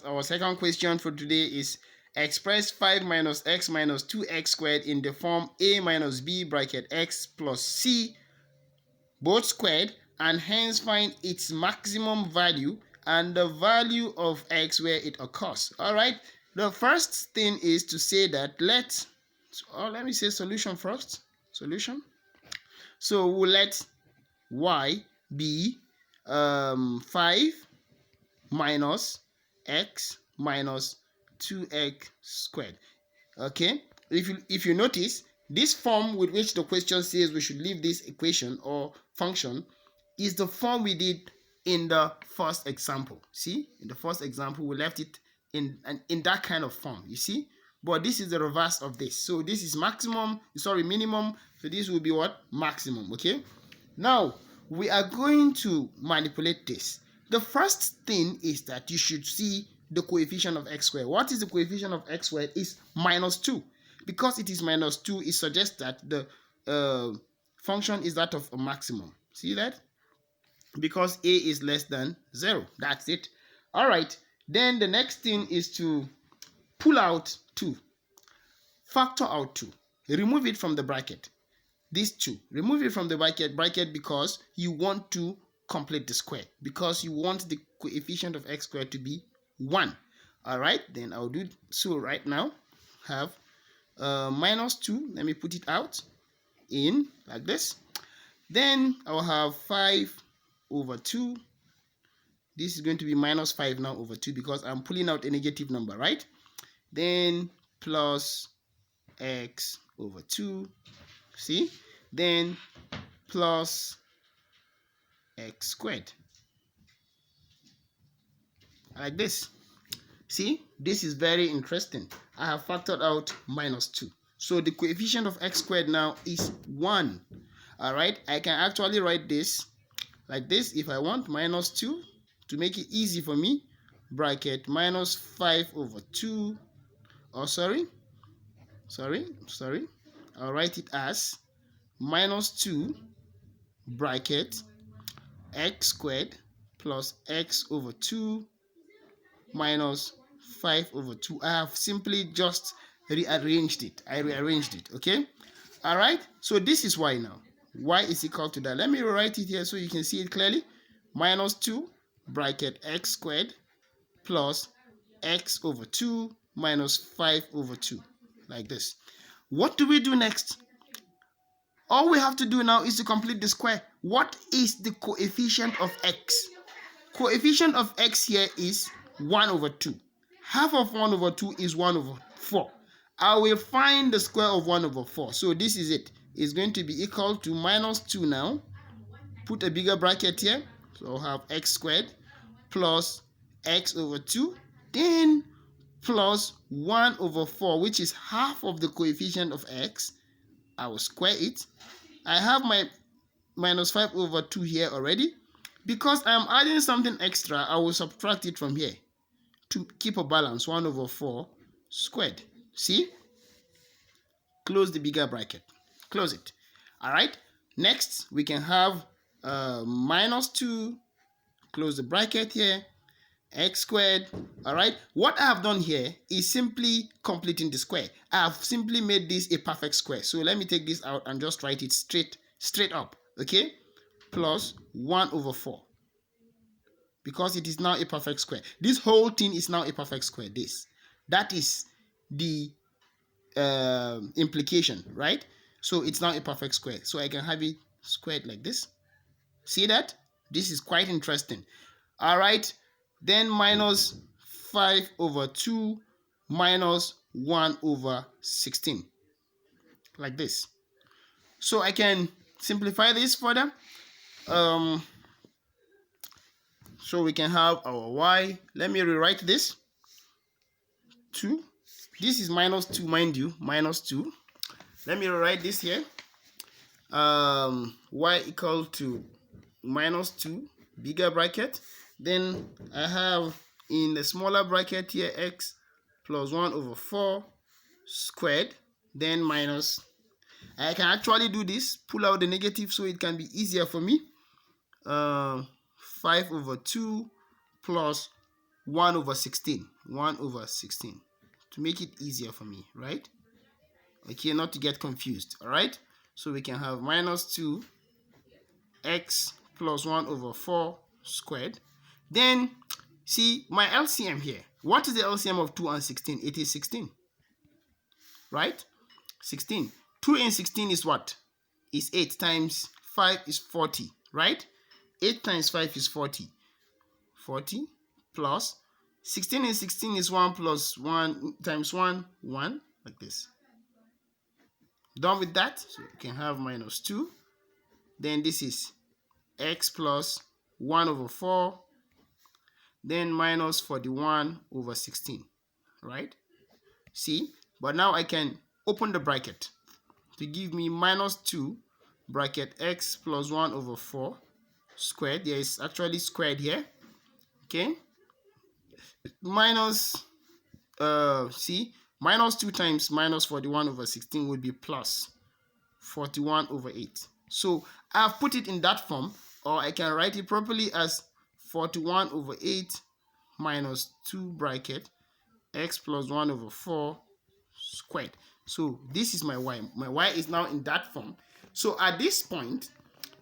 our second question for today is express 5 minus x minus 2x squared in the form a minus b bracket x plus c both squared, and hence find its maximum value and the value of x where it occurs. All right, the first thing is to say that let me say solution first. Solution. So we'll let y be 5 minus x minus 2x squared. Okay, if you notice, this form with which the question says we should leave this equation or function is the form we did in the first example. See, in the first example we left it in that kind of form, you see, but this is the reverse of this. So this is minimum, so this will be what? Maximum. Okay, now we are going to manipulate this. The first thing is that you should see the coefficient of x squared. What is the coefficient of x squared? Is -2. Because it is -2, it suggests that the function is that of a maximum. See that? Because a is less than 0. That's it. All right. Then the next thing is to pull out 2. Factor out 2. Remove it from the bracket. This 2. Remove it from the bracket because you want to complete the square. Because you want the coefficient of x squared to be 1. All right. Then I'll do so right now. Have -2. Let me put it out in like this. Then I'll have 5 over 2. This is going to be -5 now over 2 because I'm pulling out a negative number, right? Then plus x over 2. See? Then plus x squared. Like this. See, this is very interesting. I have factored out -2. So the coefficient of x squared now is 1. All right, I can actually write this like this if I want. -2 to make it easy for me. Bracket -5 over 2. Oh, sorry. I'll write it as -2 bracket x squared plus x over 2 minus 5 over 2. I have simply just rearranged it. I rearranged it. Okay. All right. So this is y now. Y is equal to that. Let me rewrite it here so you can see it clearly. -2 bracket x squared plus x over 2 minus 5 over 2. Like this. What do we do next? All we have to do now is to complete the square. What is the coefficient of x? Coefficient of x here is 1 over 2. Half of 1 over 2 is 1 over 4. I will find the square of 1 over 4. So this is it. It's going to be equal to -2 now. Put a bigger bracket here. So I'll have x squared plus x over 2. Then plus 1 over 4, which is half of the coefficient of x. I will square it. I have my -5 over 2 here already. Because I am adding something extra, I will subtract it from here to keep a balance. 1 over 4 squared. See? Close the bigger bracket. Close it. All right. Next, we can have -2. Close the bracket here. X squared. All right. What I have done here is simply completing the square. I have simply made this a perfect square. So let me take this out and just write it straight up. Okay. Plus 1 over 4. Because it is now a perfect square. This whole thing is now a perfect square. That is the implication, right? So it's now a perfect square. So I can have it squared like this. See that? This is quite interesting. All right. Then -5 over 2 minus 1 over 16. Like this. So I can simplify this further. So we can have our y. Let me rewrite this. 2. This is -2, mind you. -2. Let me rewrite this here. Y equal to -2, bigger bracket. Then I have in the smaller bracket here x plus 1 over 4 squared. Then minus. I can actually do this. Pull out the negative so it can be easier for me. 5 over 2 plus 1 over 16. 1 over 16 to make it easier for me, right? Okay, not to get confused, all right? So we can have minus 2x plus 1 over 4 squared. Then, see, my LCM here. What is the LCM of 2 and 16? It is 16, right? 16. 2 and 16 is what? Is 8 times 5 is 40, right? 8 times 5 is 40. 40 plus 16 and 16 is 1 plus 1 times 1, 1, like this. Done with that, so you can have minus 2. Then this is x plus 1 over 4. Then minus 41 over 16, right? See, but now I can open the bracket to give me minus 2 bracket x plus 1 over 4 squared. There is actually squared here, okay? Minus, see, minus 2 times minus 41 over 16 would be plus 41 over 8. So I've put it in that form, or I can write it properly as 41 over 8 minus 2 bracket x plus 1 over 4 squared. So this is my y. My y is now in that form. So at this point,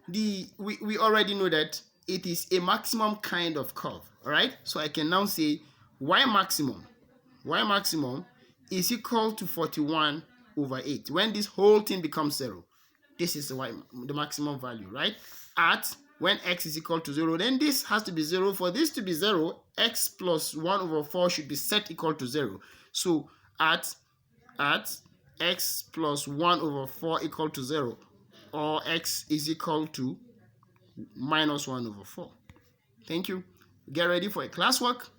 we already know that it is a maximum kind of curve, all right? So I can now say y maximum is equal to 41 over 8. When this whole thing becomes 0, this is the maximum value, right? At when x is equal to 0, then this has to be 0. For this to be 0, x plus 1 over 4 should be set equal to 0. So at x plus 1 over 4 equal to 0, or x is equal to minus 1 over 4. Thank you. Get ready for a classwork.